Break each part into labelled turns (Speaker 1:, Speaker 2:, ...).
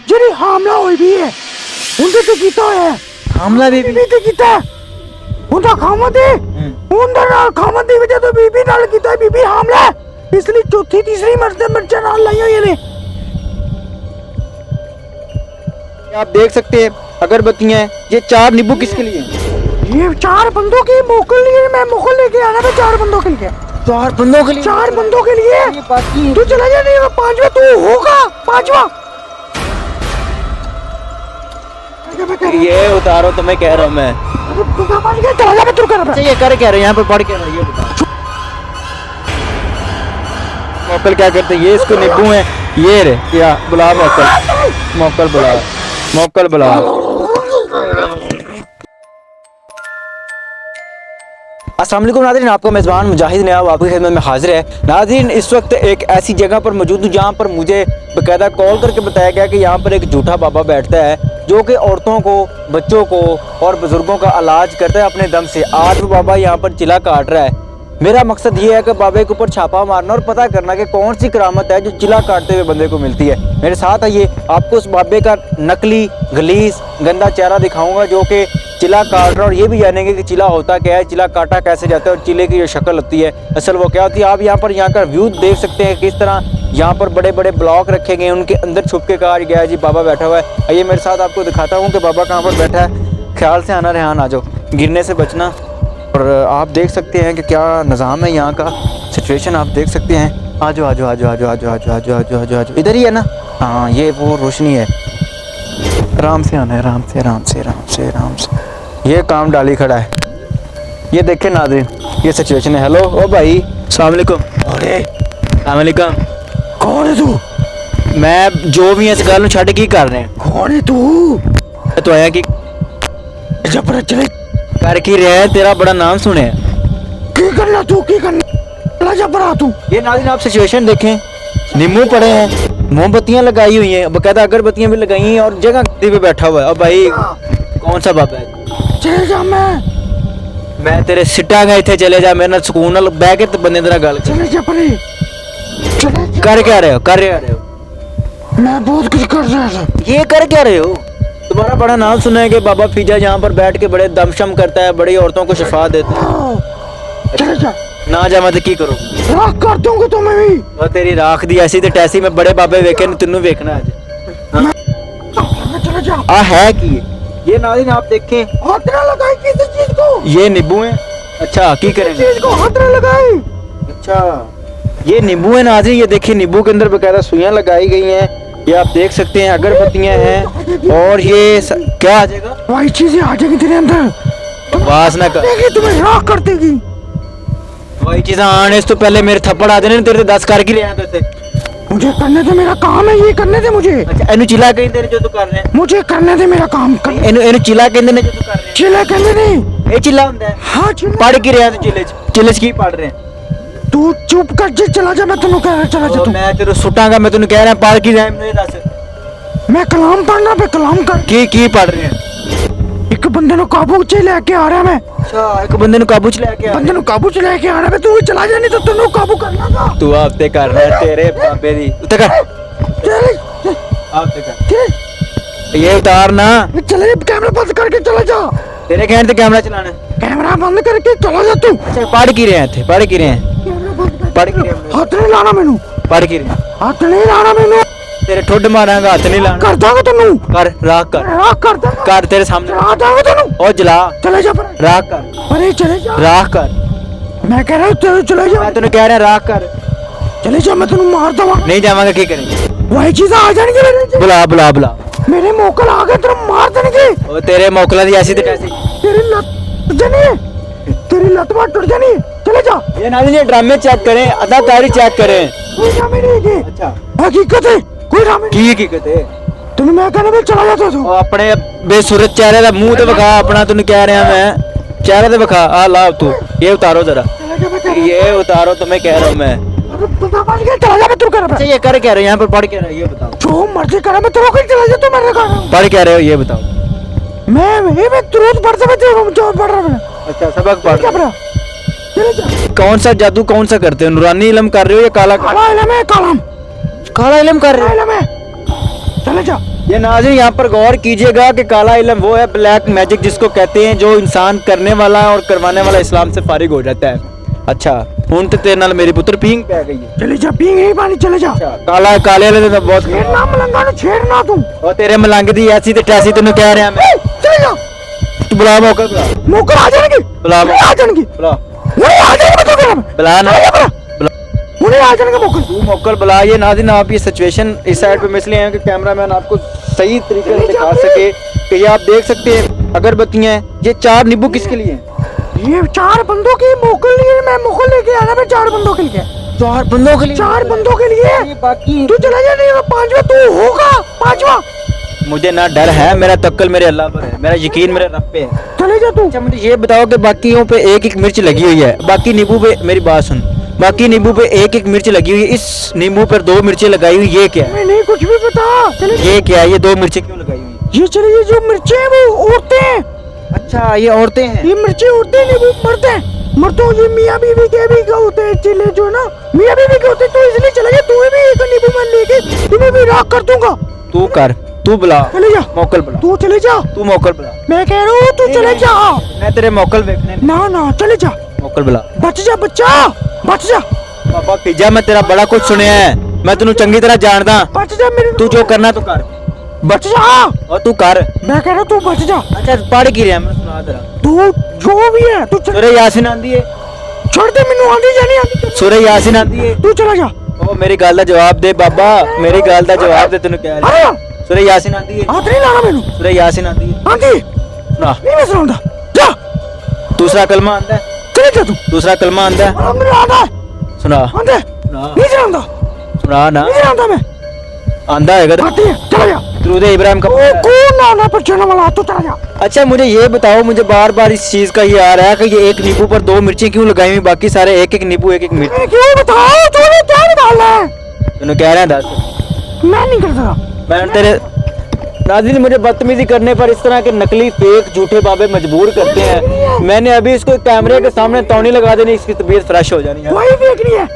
Speaker 1: Jerry हमला हुई भी है उनसे तो कीता है
Speaker 2: हमला भी
Speaker 1: ते कीता उनका खामद है उनका खामद दी वजह तो बीबी नाल कीता है बीबी हमला इसलिए चौथी तीसरी मर्चा नाल लाई हुई ने।
Speaker 2: आप देख सकते हैं अगरबत्तियां हैं। ये 4 नींबू किसके लिए हैं?
Speaker 1: ये 4 बंदों की मोकल लिए मैं मोकल लेके आना था 4 बंदों के लिए
Speaker 2: 4 बंदों के लिए
Speaker 1: 4 बंदों के लिए तू चला जा नहीं 5वां तू होगा 5वां
Speaker 2: ये उतारो तो मैं कह रहा हूँ मैं
Speaker 1: चला जा मैं तू कर
Speaker 2: अच्छा ये कर क्या रहे यहाँ पे पढ़ क्या रहे ये बता मोकल क्या करते हैं ये इसको नींबू है ये रे क्या बुला मोकल बुला अस्सलाम वालेकुम नाज़रीन, आपका मेज़बान मुजाहिद नयाब आपकी खिदमत में हाजिर है। नाज़रीन इस वक्त एक ऐसी जगह पर मौजूद हूँ जहाँ पर मुझे बाकायदा कॉल करके बताया गया कि यहाँ पर एक झूठा बाबा बैठता है जो कि औरतों को बच्चों को और बुज़ुर्गों का इलाज करता है अपने दम से। आज वो बाबा यहाँ पर चिला काट रहा है। मेरा मकसद ये है कि बाबे के ऊपर छापा मारना और पता करना कि कौन सी करामत है जो चिला काटते हुए बंदे को मिलती है। मेरे साथ आइए आपको उस बाबे का नकली गलीस गंदा चेहरा दिखाऊंगा जो कि चिला काट रहा है और ये भी जानेंगे कि चिला होता क्या है, चिला काटा कैसे जाता है और चिले की जो शक्ल होती है असल वो क्या होती है। आप यहाँ का व्यू देख सकते हैं किस तरह यहाँ पर बड़े बड़े ब्लॉक रखे गए हैं, उनके अंदर छुप के कहा गया है जी बाबा बैठा हुआ है। आइए मेरे साथ आपको दिखाता हूँ कि बाबा कहाँ पर बैठा है। ख्याल से आना रेहान आ जाओ, गिरने से बचना। और आप देख सकते हैं कि क्या निज़ाम है यहाँ का, सिचुएशन आप देख सकते हैं। आ जाओ इधर ही है ना। हाँ ये वो रोशनी है, आराम से आना है, आराम से। ये काम डाली खड़ा है, ये देखे नाज़रीन ये सिचुएशन है। हेलो ओ भाई अस्सलाम वालेकुम।
Speaker 1: अरे
Speaker 2: अस्सलाम वालेकुम।
Speaker 1: कौन है तू?
Speaker 2: मैं जो भी इस गल छड़ की कर रहे हैं।
Speaker 1: कौन है तू?
Speaker 2: तो आया कि
Speaker 1: जबर चले
Speaker 2: कर की रहे हैं, तेरा बड़ा नाम सुने
Speaker 1: की करना तू की करना जबरा तू।
Speaker 2: ये नाज़रीन आप सिचुएशन देखें, नींबू पड़े हैं, मोमबत्तियां लगाई हुई हैं, बाकायदा अगरबत्तियां भी लगाई हैं और जगह पे बैठा हुआ है। और भाई कौन सा बाबा है?
Speaker 1: चले जा
Speaker 2: मैं तेरे सिट्टा गए थे, चले जा मेरे नाल सुकून नाल बैठ के बंदे तेरा गल
Speaker 1: चले जा परे चले जा।
Speaker 2: कर क्या रहे हो?
Speaker 1: मैं बहुत कुछ कर रहा था।
Speaker 2: ये कर क्या रहे हो? तुम्हारा बड़ा नाम सुना है कि बाबा फीजा यहाँ पर बैठ के बड़े दमशम करता है, बड़ी औरतों को शिफा देता है।
Speaker 1: चले जा
Speaker 2: ना जा मत की करो,
Speaker 1: राख कर दूंगा तुम्हें भी।
Speaker 2: और तेरी राख दी ऐसी ते टैसी में बड़े बाबे वेखे ने तेनू वेखना आज।
Speaker 1: चले जा।
Speaker 2: आ है कि ये नाज़रीन आप देखें
Speaker 1: हाथ ना लगाई किसी चीज को।
Speaker 2: ये नींबू है। अच्छा की करेंगे
Speaker 1: चीज को हाथ ना लगाई।
Speaker 2: अच्छा ये नींबू है नाज़रीन, ये देखिए नींबू के अंदर बाकायदा सुइयां लगाई गई हैं। ये आप देख सकते हैं अगरबत्तियां हैं और ये क्या आ जाएगा?
Speaker 1: वही चीजें आ जाएगी तेरे अंदर,
Speaker 2: वास ना कर,
Speaker 1: तुम्हें राख कर देगी।
Speaker 2: वही चीजें आने से तो पहले मेरे थप्पड़ आ देने तेरे 10 कर रहे हैं थे।
Speaker 1: मुझे करने दे, मेरा काम है, ये करने दे मुझे।
Speaker 2: अच्छा एनु चिला कहीं तेरे जो तू कर रहे हैं,
Speaker 1: मुझे करने दे, मेरा काम कर।
Speaker 2: एनु चिला कहंदे ने जो तू कर रहे हैं।
Speaker 1: चिल्ला कहंदे नहीं,
Speaker 2: ये चिल्ला हुंदा है।
Speaker 1: हाँ चिल्ला।
Speaker 2: पढ़ के रहा तू चिल्ले की पढ़ रहे हैं?
Speaker 1: तू चुप कर जे, चला जा। मैं तेनू कह रहा चला जा तू।
Speaker 2: मैं तेरे सुटांगा, मैं तैनू कह रहा पढ़ की रहा है, दस
Speaker 1: मैं कलाम पढ़ना पे कलाम कर।
Speaker 2: की पढ़ रहे हैं?
Speaker 1: एक बंदे नु काबू च लेके आ रहा मैं।
Speaker 2: अच्छा एक बंदे नु काबू च लेके आ,
Speaker 1: बंदे नु काबू च लेके आ रहा मैं। तू चला जा नहीं तो तेनू काबू करना था।
Speaker 2: तू आपते कर रहा है तेरे बाबे दी उते कर, आपते कर ये उतार ना।
Speaker 1: चले कैमरा बंद करके चला जा।
Speaker 2: तेरे कहने ते कैमरा चलाना है?
Speaker 1: कैमरा बंद करके चला जा तू।
Speaker 2: अच्छा पढ़ की रहे हैं थे, पढ़ की रहे हैं, पढ़ की रहे हैं।
Speaker 1: हाथ नहीं लाना मैनू,
Speaker 2: पढ़ की रहे हैं।
Speaker 1: हाथ नहीं लाना मैनू।
Speaker 2: तेरे ठुड मारांगा, हाथ नहीं लाना।
Speaker 1: कर दूंगा तेनू।
Speaker 2: कर राख कर,
Speaker 1: राख कर दूंगा।
Speaker 2: कर तेरे सामने
Speaker 1: चला दूंगा तेनू।
Speaker 2: ओ जला
Speaker 1: चले जा पर।
Speaker 2: राख कर,
Speaker 1: अरे चले जा।
Speaker 2: राख कर,
Speaker 1: मैं कह रहा हूँ तेरे चले जा।
Speaker 2: मैं तेनू कह रहा राख कर।
Speaker 1: चले जा, मैं तेनू मार दूंगा।
Speaker 2: नहीं जावांगा की करेंगे?
Speaker 1: वही चीजें आ जाएंगी मेरे।
Speaker 2: बुला बुला बुला,
Speaker 1: मेरे मोकल आ गए, तेरे मार देंगे।
Speaker 2: ओ तेरे मोकला दी ऐसी ते कैसी?
Speaker 1: तेरी लत टूट जानी है, तेरी लत बात टूट जानी है। चले जा।
Speaker 2: ये नाज़रीन ये ड्रामे चेक करें, अदाकारी चेक करें।
Speaker 1: कोई ड्रामे नहीं है।
Speaker 2: अच्छा
Speaker 1: हकीकत है, कोई ड्रामे नहीं।
Speaker 2: की हकीकत है?
Speaker 1: तेनू मैं कहना मैं चला जाता तू।
Speaker 2: ओ अपने बेसुरत चेहरे दा मुंह ते विखा अपना, तेनू कह रहा मैं चेहरे ते विखा। आ ला तू ये उतारो जरा, ये उतारो तो मैं कह रहा हूँ मैं।
Speaker 1: चला जा, मैं तू कर।
Speaker 2: अच्छा ये कर क्या रहे हो यहाँ पर, पढ़ क्या रहे हो ये बताओ?
Speaker 1: जो मर्जी करा, मैं तेरे को चला जा। तू मेरे घर
Speaker 2: पढ़ क्या रहे हो ये बताओ?
Speaker 1: मैं तुरंत पढ़ सकता हूँ, जो पढ़ रहा मैं।
Speaker 2: अच्छा सबक पढ़
Speaker 1: क्या पढ़ा? चले जा।
Speaker 2: कौन सा जादू कौन सा करते हो? नूरानी इल्म कर रहे हो या काला?
Speaker 1: काला इल्म है, काला
Speaker 2: काला इल्म कर रहे हो?
Speaker 1: इल्म है। चले चले जा।
Speaker 2: ये नाज़रीन यहाँ पर गौर कीजिएगा कि काला इल्म वो है, ब्लैक मैजिक जिसको कहते हैं, जो इंसान करने वाला और करवाने वाला इस्लाम से फारिग हो जाता है। अच्छा हुन तो तेरे नाल मेरी पुत्र पींग पै गई है।
Speaker 1: चले जा, पी नहीं पानी, चले जा।
Speaker 2: अच्छा, काला काले वाले तो बहुत
Speaker 1: छेड़ना मलंगा नु, छेड़ना तुम।
Speaker 2: और तेरे मलंग दी ऐसी ते टैसी तेन कह रहा मैं।
Speaker 1: चले जा।
Speaker 2: तू बुला मौका बुला,
Speaker 1: मौका आ जाएंगे,
Speaker 2: बुला
Speaker 1: आ जाएंगे,
Speaker 2: बुला
Speaker 1: नहीं आ जाएंगे, बता दे
Speaker 2: बुला ना बुला,
Speaker 1: उन्हें आ जाएंगे मौका।
Speaker 2: तू मौका बुला। ये नाज़रीन आप ये सिचुएशन इस साइड पे इसलिए है कि कैमरामैन आपको सही तरीके से दिखा सके कि ये आप देख सकते हैं अगरबत्तियां। ये 4 नींबू किसके लिए हैं?
Speaker 1: ये 4 बंदों की मोकल लिए, मैं मोकल लेके आया, मैं 4 बंदों के लिए।
Speaker 2: 4 बंदों के लिए?
Speaker 1: 4 बंदों के लिए।
Speaker 2: बाकी
Speaker 1: तू चला जा, नहीं तो 5वां तू होगा, 5वां।
Speaker 2: मुझे ना डर है, मेरा तवक्कुल मेरे अल्लाह पर है, मेरा यकीन मेरे रब पे है।
Speaker 1: चले जा तू।
Speaker 2: अच्छा मुझे ये बताओ कि बाकियों पे एक एक मिर्च लगी हुई है, बाकी नींबू पे, मेरी बात सुन, बाकी नींबू पे एक एक मिर्च लगी हुई है, इस नींबू पर 2 मिर्चें लगाई हुई, ये क्या है?
Speaker 1: मैं नहीं कुछ भी पता। चले
Speaker 2: ये क्या है? ये 2 मिर्चें क्यों लगाई हुई है?
Speaker 1: ये चले, ये जो मिर्चें हैं वो औरतें हैं।
Speaker 2: अच्छा ये औरतें हैं?
Speaker 1: ये मिर्ची उड़ते नहीं, वो मरते हैं। मरते ये मियाँ बीवी के भी का होते हैं, चिल्ले जो है ना मियाँ बीवी के होते हैं। तो इसलिए चले गया, तू भी एक नींबू मैं लेके तुम्हें भी राख कर दूंगा।
Speaker 2: तू कर, तू बुला,
Speaker 1: चले जा,
Speaker 2: मौकल बुला,
Speaker 1: तू चले जा।
Speaker 2: तू मौकल बुला।
Speaker 1: मैं कह रहा हूँ तू चले जा।
Speaker 2: मैं तेरे मौकल देखने
Speaker 1: ना ना चले जा,
Speaker 2: मौकल बुला।
Speaker 1: बच जा बच्चा, बच जा,
Speaker 2: बाबा पिज्जा मैं तेरा बड़ा कुछ सुनया है, मैं तेनू चंगी तरह जानदा।
Speaker 1: बच जा मेरे।
Speaker 2: तू जो करना तू कर,
Speaker 1: बच जा।
Speaker 2: और तू कर।
Speaker 1: मैं कह रहा हूँ तू बच जा।
Speaker 2: अच्छा पढ़ की रहा मैं सुना तेरा।
Speaker 1: तू जो भी है तू
Speaker 2: सूरह यासीन आंदी है?
Speaker 1: छोड़ दे, मैनू आंदी जानी आंदी।
Speaker 2: सूरह यासीन आंदी है?
Speaker 1: तू चला जा।
Speaker 2: ओ मेरी गल दा जवाब दे बाबा, मेरी गल दा जवाब दे, तेनू कह रहा।
Speaker 1: अरे
Speaker 2: सूरह यासीन आंदी है?
Speaker 1: हाथ नहीं लाना मैनू।
Speaker 2: सूरह यासीन आंदी है?
Speaker 1: आंदी
Speaker 2: सुना।
Speaker 1: नहीं मैं सुनाऊंगा, जा।
Speaker 2: दूसरा कलमा आंदा है?
Speaker 1: चले जा तू।
Speaker 2: दूसरा कलमा आंदा है?
Speaker 1: मेरे आंदा है,
Speaker 2: सुना
Speaker 1: आंदा है।
Speaker 2: सुना
Speaker 1: नहीं सुनाऊंगा,
Speaker 2: सुना ना।
Speaker 1: नहीं सुनाऊंगा मैं।
Speaker 2: आंदा है
Speaker 1: आती है, चला जा।
Speaker 2: दरूद इब्राहिम का?
Speaker 1: ओ कौन नाना पर चढ़ने वाला, तू चला जा।
Speaker 2: अच्छा मुझे ये बताओ, मुझे बार बार इस चीज का ये आ रहा है कि ये एक नींबू पर 2 मिर्चें क्यों लगाई हुई, बाकी सारे एक एक नींबू एक एक मिर्च?
Speaker 1: मैं क्यों बताओ, तूने क्या निकालना है?
Speaker 2: तूने कह रहा है दस।
Speaker 1: मैं नहीं कर सकता।
Speaker 2: मैं तेरे नाज़रीन मुझे बदतमीजी करने पर इस तरह के नकली फेक झूठे बाबे मजबूर करते हैं। मैंने अभी इसको कैमरे के सामने तौनी लगा देनी, इसकी तबीयत फ्रेश हो जानी है।
Speaker 1: कोई फेक नहीं है,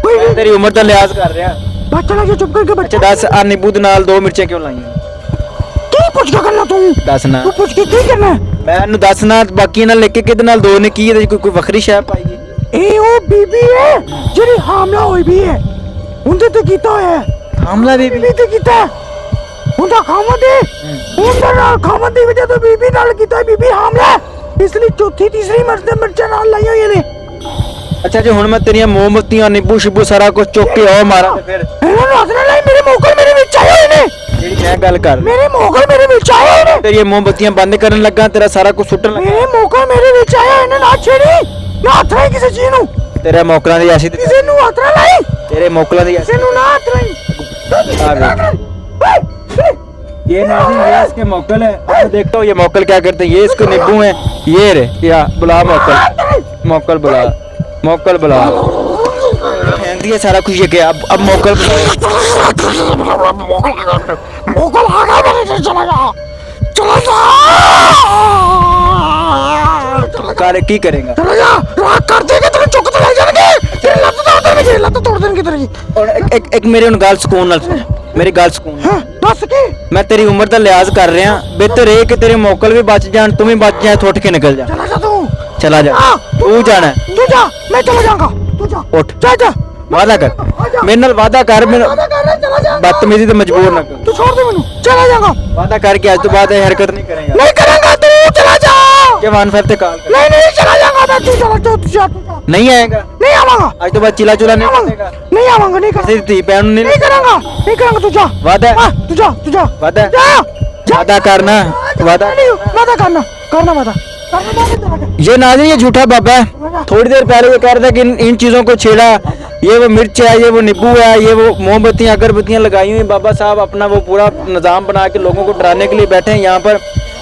Speaker 1: कोई
Speaker 2: मैं
Speaker 1: फेक।
Speaker 2: तेरी उम्र का लिहाज कर रहा है।
Speaker 1: बस चला जा, चुप करके
Speaker 2: अच्छा
Speaker 1: बच्चा।
Speaker 2: 10 आ नींबू दे नाल 2 मिर्चें क्यों लाई हैं?
Speaker 1: की पूछ के करना तू?
Speaker 2: 10 ना
Speaker 1: तू पूछ के की करना है?
Speaker 2: मैनू 10 ना, बाकी नाल लेके किदे नाल 2 ने की है? कोई वखरी शय पाई
Speaker 1: ए ओ बीबी है जेरी हामला होई भी है, उनते ते कीता होया है।
Speaker 2: हमला भी
Speaker 1: बीबी ते कीता है, उनका खामद है, उनका नाल खामद दी वजह तो बीबी नाल कीता है। बीबी हामला है, इसलिए चौथी तीसरी मर्द मिर्चा नाल लाई होई ने।
Speaker 2: अच्छा जो हुन मैं तेरियां मोमबत्तियां नींबू शिबू सारा कुछ चुक के ओ मारा ते फिर
Speaker 1: ਇਹਨਾਂ ਨੂੰ ਹੱਥ ਨਾਲ ਲਾਈ, ਮੇਰੇ ਮੋਕਲ ਮੇਰੇ ਵਿੱਚ ਆਏ ਹੋਏ ਨੇ।
Speaker 2: जेड़ी मैं गल कर,
Speaker 1: ਮੇਰੇ ਮੋਕਲ ਮੇਰੇ ਵਿੱਚ ਆਏ ਹੋਏ ਨੇ।
Speaker 2: तेरी मोमबत्तियां बंद करन लगा, तेरा सारा कुछ सुट्टन लगा।
Speaker 1: ਮੇਰੇ ਮੋਕਲ ਮੇਰੇ ਵਿੱਚ ਆਏ ਹੋਏ ਨੇ, ਨਾ ਛੇੜੀ, ਨਾ ਹੱਥ ਲਾਈ ਕਿਸੇ ਚੀਜ਼ ਨੂੰ,
Speaker 2: तेरे मोकलां दी ऐसी
Speaker 1: ਕਿਸੇ ਨੂੰ ਹੱਥ ਨਾ ਲਾਈ,
Speaker 2: तेरे मोकलां दी ऐसी।
Speaker 1: ਕਿਸੇ ਨੂੰ ਨਾ ਹੱਥ ਲਾਈ।
Speaker 2: ये नाज़रीन ये इसके मोकल है। अब देखता हूँ ये मोकल क्या करते हैं। ये इसको नींबू है, ये रे या बुला मोकल, मोकल बुला, मोकल बुला। फेंक दिया सारा कुछ ये क्या? अब मोकल
Speaker 1: मोकल आ गया मेरे से, चला जा, चला जा,
Speaker 2: कर की करेगा?
Speaker 1: चला जा, राख कर देगा तेरे, चुक तो ले जाएंगे, तेरी लत तोड़ देंगे, लत तोड़ देंगे तेरी।
Speaker 2: और एक मेरे उन गाल सुकून नाल सुन, मेरी गाल सुकून नाल।
Speaker 1: हाँ, दस की
Speaker 2: मैं तेरी उम्र का लिहाज कर रहा, बेहतर है कि तेरे मोकल भी बच जान, तुम भी बच जाए, तो उठ के निकल जा।
Speaker 1: चला जा तू,
Speaker 2: चला जा, तू जाना है,
Speaker 1: तू जा, मैं चला जाऊंगा, तू जा,
Speaker 2: उठ,
Speaker 1: जा जा,
Speaker 2: वादा कर मेरे नाल, वादा कर मेरे,
Speaker 1: वादा कर रहा, चला जा,
Speaker 2: बदतमीजी तो मजबूर ना कर।
Speaker 1: तू छोड़ दे मैनू, चला जाऊंगा,
Speaker 2: वादा कर कि आज तो बाद ये हरकत नहीं करेगा।
Speaker 1: नहीं करूंगा, तू चला जा।
Speaker 2: के 1 कॉल कर।
Speaker 1: नहीं नहीं चला जाऊंगा मैं, तू चला जा, तू जा, तू जा,
Speaker 2: नहीं आएगा
Speaker 1: नहीं आवांगा,
Speaker 2: आज तो बाद चिल्ला चुला नहीं
Speaker 1: आवांगा,
Speaker 2: करेगा।
Speaker 1: नहीं आवांगा, नहीं करूंगा,
Speaker 2: किसी धी पैन नहीं
Speaker 1: नहीं करूंगा, नहीं करूंगा, तू जा,
Speaker 2: वादा है?
Speaker 1: हाँ, तू जा, तू जा,
Speaker 2: वादा है?
Speaker 1: जा, जा,
Speaker 2: वादा करना, वादा।
Speaker 1: नहीं, वादा करना, करना वादा, करना वादा, चला जा।
Speaker 2: ये नाज़रीन ये झूठा बाबा है। थोड़ी देर पहले ये कह रहा था कि इन चीज़ों को छेड़ा, ये वो मिर्च है, ये वो नींबू है, ये वो मोमबत्तियाँ अगरबत्तियाँ लगाई हुई। बाबा साहब अपना वो पूरा निज़ाम बना के लोगों को डराने के लिए बैठे हैं यहाँ पर।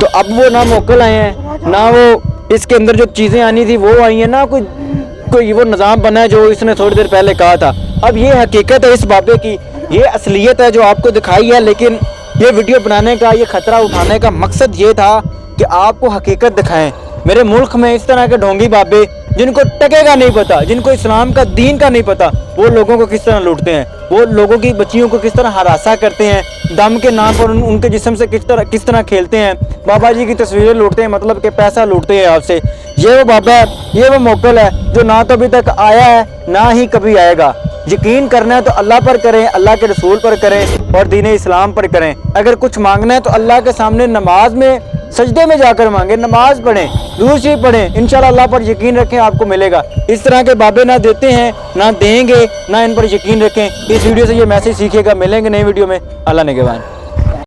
Speaker 2: तो अब वो ना मोकल आए हैं, ना वो इसके अंदर जो चीज़ें आनी थी वो आई हैं, ना कोई वो निज़ाम बना है जो इसने थोड़ी देर पहले कहा था। अब ये हकीकत है इस बाबे की, ये असलियत है जो आपको दिखाई है। लेकिन ये वीडियो बनाने का, ये खतरा उठाने का मकसद ये था कि आपको हकीकत दिखाएं। मेरे मुल्क में इस तरह के ढोंगी बाबे जिनको टके का नहीं पता, जिनको इस्लाम का दीन का नहीं पता, वो लोगों को किस तरह लूटते हैं, वो लोगों की बच्चियों को किस तरह हरासा करते हैं, दम के नाम पर उनके जिस्म से किस तरह खेलते हैं, बाबा जी की तस्वीरें लूटते हैं, मतलब कि पैसा लूटते हैं आपसे। ये वो बाबा है, ये वो मोकल है जो ना तो अभी तक आया है ना ही कभी आएगा। यकीन करना है तो अल्लाह पर करें, अल्लाह के रसूल पर करें और दीन इस्लाम पर करें। अगर कुछ मांगना है तो अल्लाह के सामने नमाज में सजदे में जाकर मांगे, नमाज पढ़ें, दुरूद शरीफ पढ़ें, इंशाल्लाह अल्लाह पर यकीन रखें, आपको मिलेगा। इस तरह के बाबे ना देते हैं ना देंगे, ना इन पर यकीन रखें। इस वीडियो से ये मैसेज सीखिएगा। मिलेंगे नई वीडियो में। अल्लाह निगहबान।